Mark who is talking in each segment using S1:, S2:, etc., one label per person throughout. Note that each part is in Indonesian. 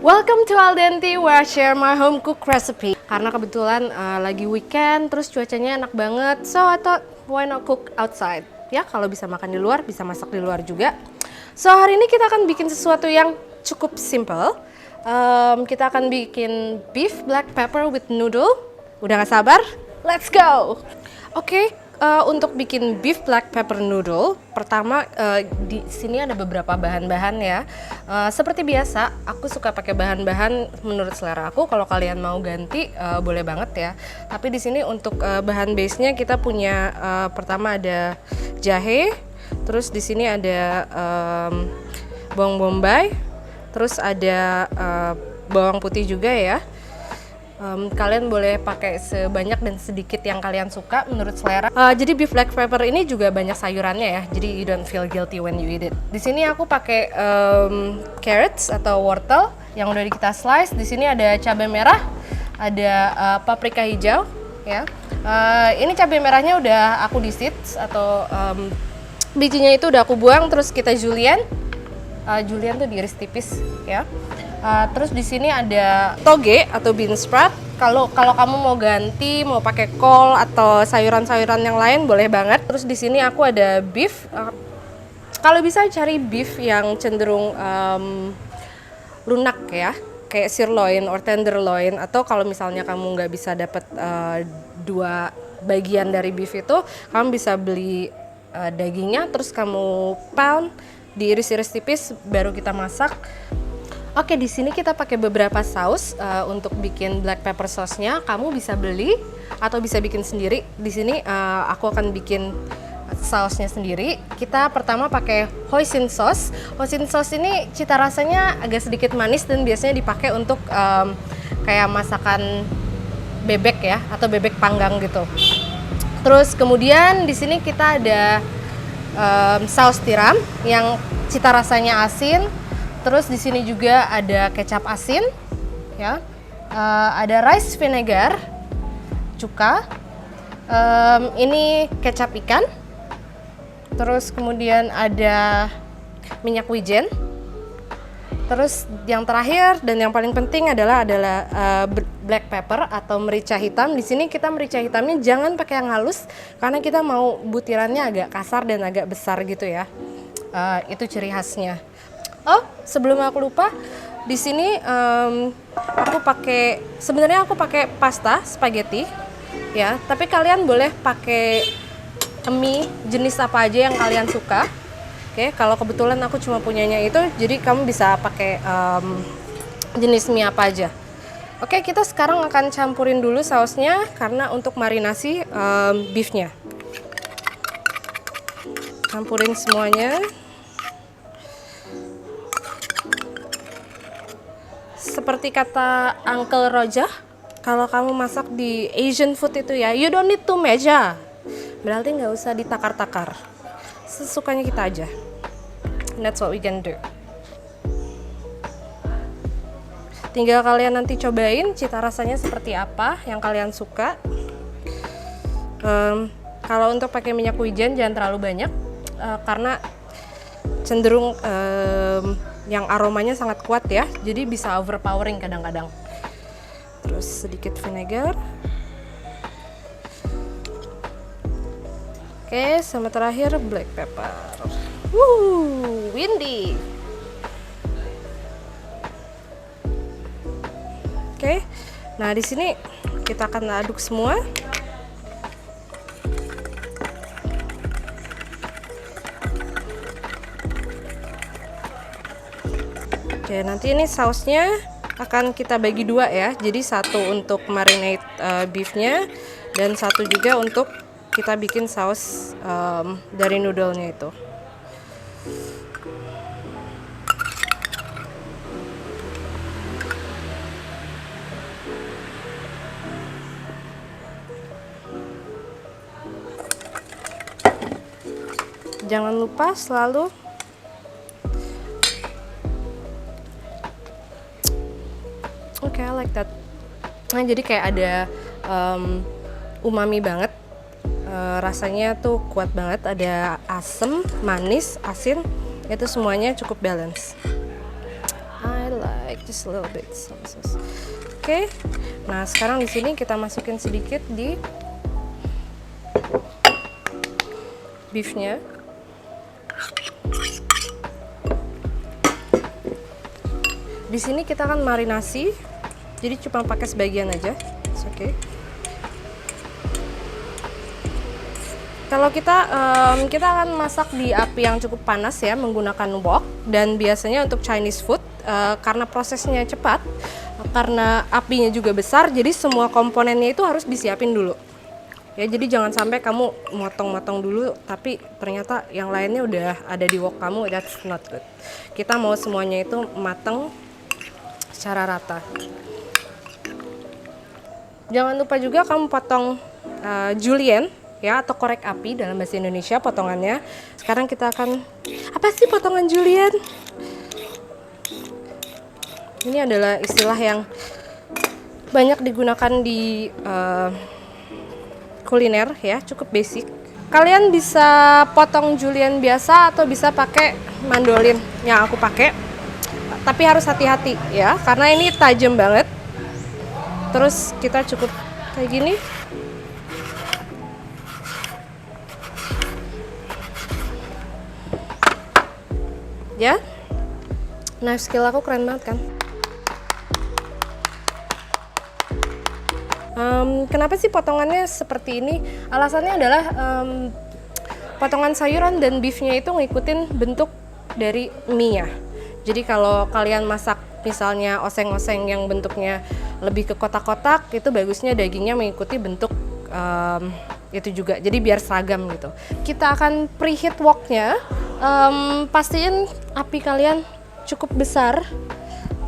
S1: Welcome to Al Dente where I share my home cook recipe. Karena kebetulan lagi weekend, terus cuacanya enak banget, so I thought why not cook outside? Ya kalau bisa makan di luar, bisa masak di luar juga. So hari ini kita akan bikin sesuatu yang cukup simple. Kita akan bikin beef black pepper with noodle. Udah gak sabar? Let's go! Oke. Untuk bikin beef black pepper noodle, pertama di sini ada beberapa bahan-bahan ya. Seperti biasa, aku suka pakai bahan-bahan menurut selera aku. Kalau kalian mau ganti, boleh banget ya. Tapi di sini untuk bahan base-nya kita punya pertama ada jahe, terus di sini ada bawang bombay, terus ada bawang putih juga ya. Kalian boleh pakai sebanyak dan sedikit yang kalian suka menurut selera. Jadi beef black pepper ini juga banyak sayurannya ya, jadi you don't feel guilty when you eat it. Di sini aku pakai carrots atau wortel yang udah kita slice. Di sini ada cabai merah, ada paprika hijau ya. Ini cabai merahnya udah aku di-seeds atau bijinya itu udah aku buang, terus kita julienne. Julienne tuh diiris tipis ya. Terus di sini ada toge atau bean sprout. Kalau kamu mau ganti, mau pakai kol atau sayuran-sayuran yang lain boleh banget. Terus di sini aku ada beef. Kalau bisa cari beef yang cenderung lunak ya, kayak sirloin or tenderloin. Atau kalau misalnya kamu nggak bisa dapat dua bagian dari beef itu, kamu bisa beli dagingnya, terus kamu pound, diiris-iris tipis, baru kita masak. Oke, di sini kita pakai beberapa saus untuk bikin black pepper sauce-nya. Kamu bisa beli atau bisa bikin sendiri. Di sini aku akan bikin sausnya sendiri. Kita pertama pakai hoisin sauce. Hoisin sauce ini cita rasanya agak sedikit manis dan biasanya dipakai untuk kayak masakan bebek ya, atau bebek panggang gitu. Terus kemudian di sini kita ada saus tiram yang cita rasanya asin. Terus di sini juga ada kecap asin, ya, ada rice vinegar, cuka, ini kecap ikan, terus kemudian ada minyak wijen, terus yang terakhir dan yang paling penting adalah black pepper atau merica hitam. Di sini kita merica hitamnya jangan pakai yang halus karena kita mau butirannya agak kasar dan agak besar gitu ya. Itu ciri khasnya. Oh, sebelum aku lupa, di sini sebenarnya aku pakai pasta spaghetti, ya. Tapi kalian boleh pakai mie jenis apa aja yang kalian suka. Oke, kalau kebetulan aku cuma punyanya itu, jadi kamu bisa pakai jenis mie apa aja. Oke, kita sekarang akan campurin dulu sausnya karena untuk marinasi beefnya. Campurin semuanya. Seperti kata Uncle Roja, kalau kamu masak di Asian food itu ya, you don't need to measure. Berarti nggak usah ditakar-takar. Sesukanya kita aja. That's what we can do. Tinggal kalian nanti cobain cita rasanya seperti apa yang kalian suka. Kalau untuk pakai minyak wijen jangan terlalu banyak, karena cenderung yang aromanya sangat kuat ya, jadi bisa overpowering kadang-kadang. Terus sedikit vinegar. Oke, sama terakhir black pepper. Windy. Oke, nah di sini kita akan aduk semua. Oke, nanti ini sausnya akan kita bagi dua ya. Jadi satu untuk marinate beefnya dan satu juga untuk kita bikin saus dari noodle-nya itu. Jangan lupa selalu Oke, I like that. Nah, jadi kayak ada umami banget. Rasanya tuh kuat banget. Ada asam, manis, asin. Itu semuanya cukup balance. I like right, just a little bit. Oke. Nah, sekarang di sini kita masukin sedikit di beefnya. Di sini kita akan marinasi, jadi cuma pakai sebagian aja. Oke. Kalau kita akan masak di api yang cukup panas ya, menggunakan wok. Dan biasanya untuk Chinese food karena prosesnya cepat, karena apinya juga besar, jadi semua komponennya itu harus disiapin dulu. Ya, jadi jangan sampai kamu motong-motong dulu, tapi ternyata yang lainnya udah ada di wok kamu, that's not good. Kita mau semuanya itu matang secara rata. Jangan lupa juga kamu potong julienne ya, atau korek api dalam bahasa Indonesia potongannya. Sekarang kita akan, apa sih potongan julienne? Ini adalah istilah yang banyak digunakan di kuliner ya, cukup basic. Kalian bisa potong julienne biasa atau bisa pakai mandolin yang aku pakai. Tapi harus hati-hati ya, karena ini tajam banget. Terus kita cukup kayak gini. Ya, knife skill aku keren banget kan? Kenapa sih potongannya seperti ini? Alasannya adalah potongan sayuran dan beefnya itu ngikutin bentuk dari mie-nya. Jadi kalau kalian masak misalnya oseng-oseng yang bentuknya lebih ke kotak-kotak, itu bagusnya dagingnya mengikuti bentuk itu juga. Jadi biar seragam gitu. Kita akan preheat woknya. Pastiin api kalian cukup besar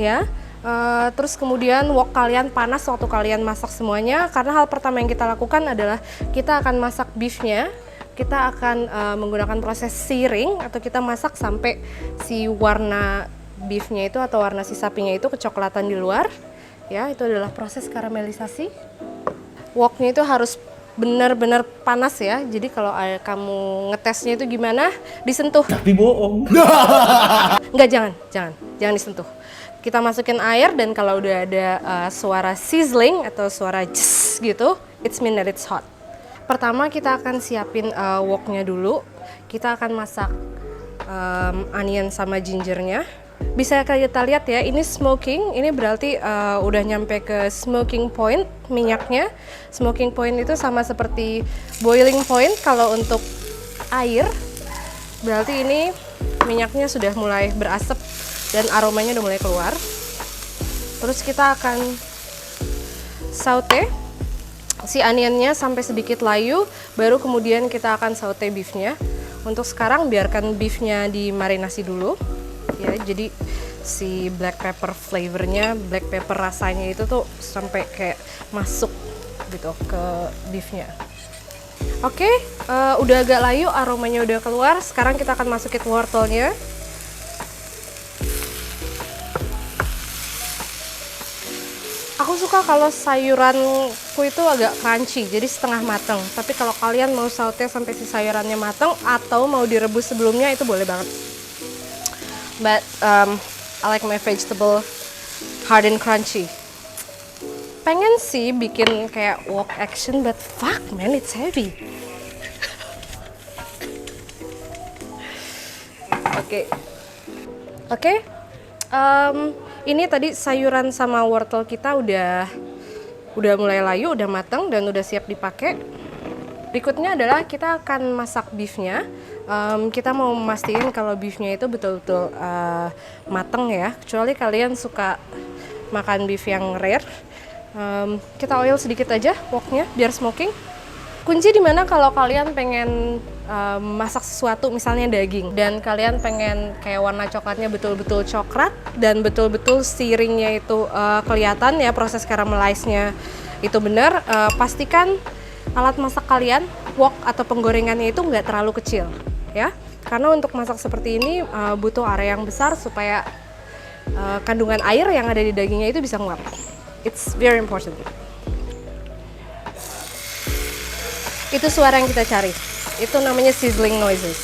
S1: ya. Terus kemudian wok kalian panas waktu kalian masak semuanya, karena hal pertama yang kita lakukan adalah kita akan masak beefnya. Kita akan menggunakan proses searing atau kita masak sampai si warna beefnya itu atau warna si sapinya itu kecoklatan di luar ya. Itu adalah proses karamelisasi. Woknya itu harus benar-benar panas ya. Jadi kalau kamu ngetesnya itu gimana, disentuh.
S2: Tapi bohong.
S1: Enggak, jangan disentuh. Kita masukin air dan kalau udah ada suara sizzling atau suara jess gitu, it's mean that it's hot. Pertama kita akan siapin woknya dulu. Kita akan masak onion sama gingernya. Bisa kita lihat ya, ini smoking, ini berarti udah nyampe ke smoking point minyaknya. Smoking point itu sama seperti boiling point kalau untuk air. Berarti ini minyaknya sudah mulai berasap dan aromanya udah mulai keluar. Terus kita akan saute si onionnya sampai sedikit layu, baru kemudian kita akan saute beefnya. Untuk sekarang biarkan beefnya dimarinasi dulu. Ya, jadi si black pepper flavornya, black pepper rasanya itu tuh sampai kayak masuk gitu ke beefnya. Oke, udah agak layu, aromanya udah keluar. Sekarang kita akan masukin wortelnya. Aku suka kalau sayuranku itu agak crunchy, jadi setengah matang. Tapi kalau kalian mau saute sampai si sayurannya matang atau mau direbus sebelumnya, itu boleh banget. But I like my vegetable hard and crunchy. Pengen sih bikin kayak wok action, but fuck man, it's heavy. Oke. Ini tadi sayuran sama wortel kita udah mulai layu, udah matang dan udah siap dipakai. Berikutnya adalah kita akan masak beefnya. Kita mau memastikan kalau beefnya itu betul-betul matang ya. Kecuali kalian suka makan beef yang rare. Kita oil sedikit aja woknya biar smoking. Kunci dimana kalau kalian pengen masak sesuatu misalnya daging dan kalian pengen kayak warna coklatnya betul-betul coklat dan betul-betul searingnya itu kelihatan ya, proses caramelize-nya itu benar. Pastikan alat masak kalian, wok atau penggorengannya itu nggak terlalu kecil ya, karena untuk masak seperti ini butuh area yang besar supaya kandungan air yang ada di dagingnya itu bisa nguap. It's very important. Itu suara yang kita cari. Itu namanya sizzling noises.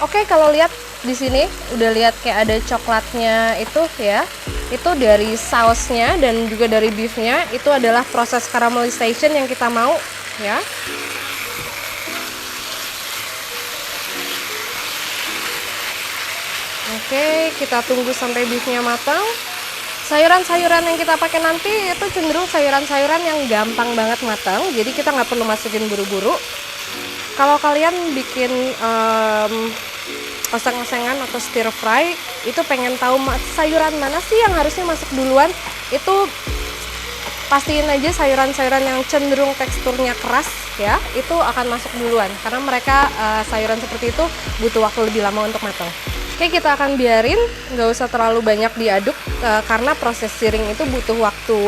S1: Oke, kalau lihat di sini udah lihat kayak ada coklatnya itu ya. Itu dari sausnya dan juga dari beefnya. Itu adalah proses caramelization yang kita mau ya. Oke, kita tunggu sampai beefnya matang. Sayuran-sayuran yang kita pakai nanti itu cenderung sayuran-sayuran yang gampang banget matang, jadi kita nggak perlu masukin buru-buru. Kalau kalian bikin oseng-osengan atau stir fry, itu pengen tahu sayuran mana sih yang harusnya masuk duluan, itu pastiin aja sayuran-sayuran yang cenderung teksturnya keras ya, itu akan masuk duluan, karena mereka sayuran seperti itu butuh waktu lebih lama untuk matang. Oke, kita akan biarin, nggak usah terlalu banyak diaduk karena proses searing itu butuh waktu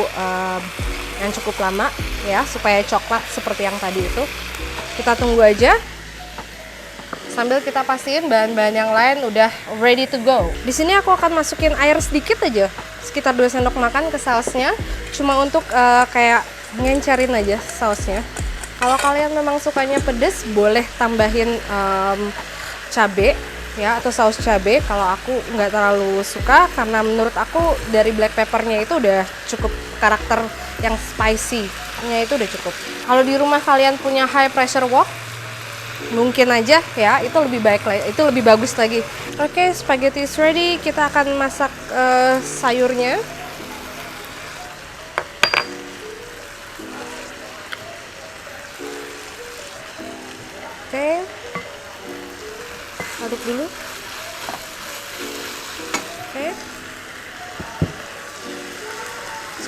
S1: yang cukup lama ya, supaya coklat seperti yang tadi itu. Kita tunggu aja sambil kita pastiin bahan-bahan yang lain udah ready to go. Di sini aku akan masukin air sedikit aja, sekitar 2 sendok makan ke sausnya, cuma untuk kayak ngencerin aja sausnya. Kalau kalian memang sukanya pedes, boleh tambahin cabai ya, atau saus cabai. Kalau aku nggak terlalu suka karena menurut aku dari black peppernya itu udah cukup, karakter yang spicy-nya itu udah cukup. Kalau di rumah kalian punya high pressure wok, mungkin aja ya, itu lebih baik, itu lebih bagus lagi. Oke, spaghetti is ready. Kita akan masak sayurnya. Oke, aduk dulu. Oke,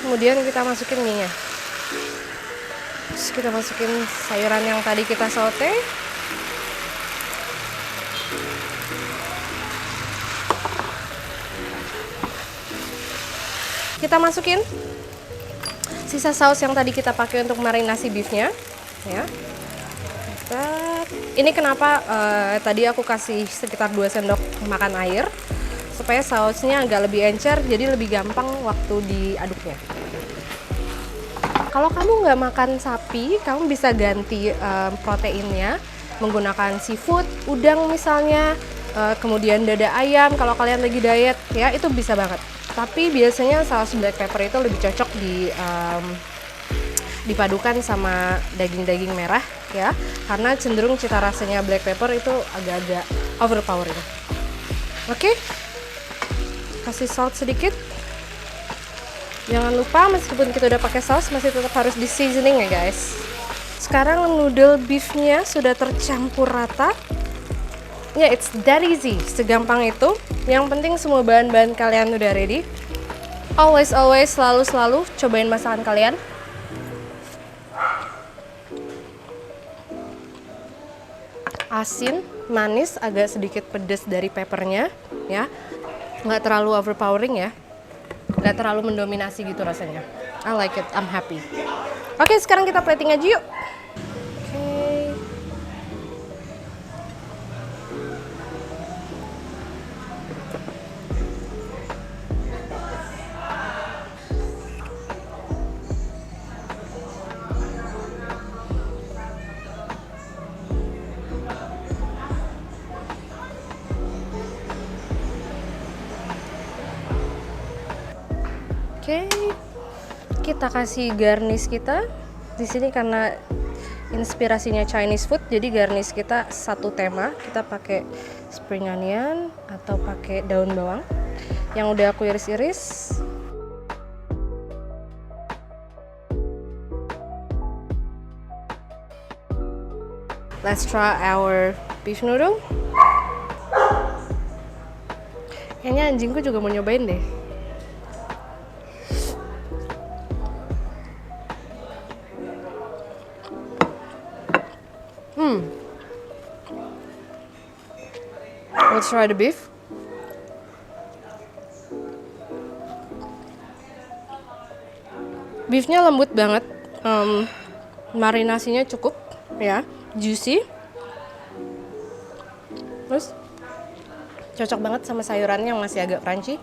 S1: kemudian kita masukin mie-nya. Terus kita masukin sayuran yang tadi kita saute. Kita masukin sisa saus yang tadi kita pakai untuk marinasi beefnya ya. Ini kenapa tadi aku kasih sekitar 2 sendok makan air, supaya sausnya agak lebih encer, jadi lebih gampang waktu diaduknya. Kalau kamu nggak makan sapi, kamu bisa ganti proteinnya menggunakan seafood, udang misalnya, kemudian dada ayam kalau kalian lagi diet ya, itu bisa banget. Tapi biasanya saus black pepper itu lebih cocok dipadukan sama daging-daging merah ya, karena cenderung cita rasanya black pepper itu agak-agak overpowering. Oke, kasih salt sedikit. Jangan lupa meskipun kita udah pakai saus, masih tetap harus di seasoning ya guys. Sekarang noodle beefnya sudah tercampur rata. Ya, yeah, it's that easy, segampang itu. Yang penting semua bahan-bahan kalian udah ready. Always, selalu cobain masakan kalian. Asin, manis, agak sedikit pedas dari peppernya ya. Nggak terlalu overpowering ya. Nggak terlalu mendominasi gitu rasanya. I like it, I'm happy. Oke, sekarang kita plating aja yuk. Oke, kita kasih garnish kita di sini karena inspirasinya Chinese food, jadi garnish kita satu tema. Kita pakai spring onion atau pakai daun bawang yang udah aku iris-iris. Let's try our beef noodle. Kayaknya anjingku juga mau nyobain deh. Let's try the beef. Beefnya lembut banget, marinasinya cukup ya, juicy. Terus cocok banget sama sayurannya yang masih agak crunchy.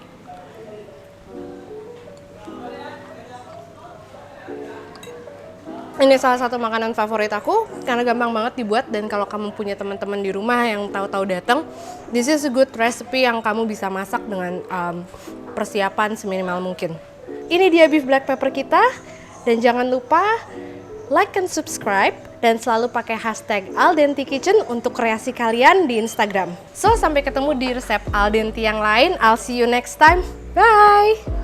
S1: Ini salah satu makanan favorit aku karena gampang banget dibuat, dan kalau kamu punya teman-teman di rumah yang tahu-tahu datang, this is a good recipe yang kamu bisa masak dengan persiapan seminimal mungkin. Ini dia beef black pepper kita, dan jangan lupa like and subscribe dan selalu pakai hashtag #aldentykitchen untuk kreasi kalian di Instagram. So, sampai ketemu di resep al dente yang lain. I'll see you next time. Bye!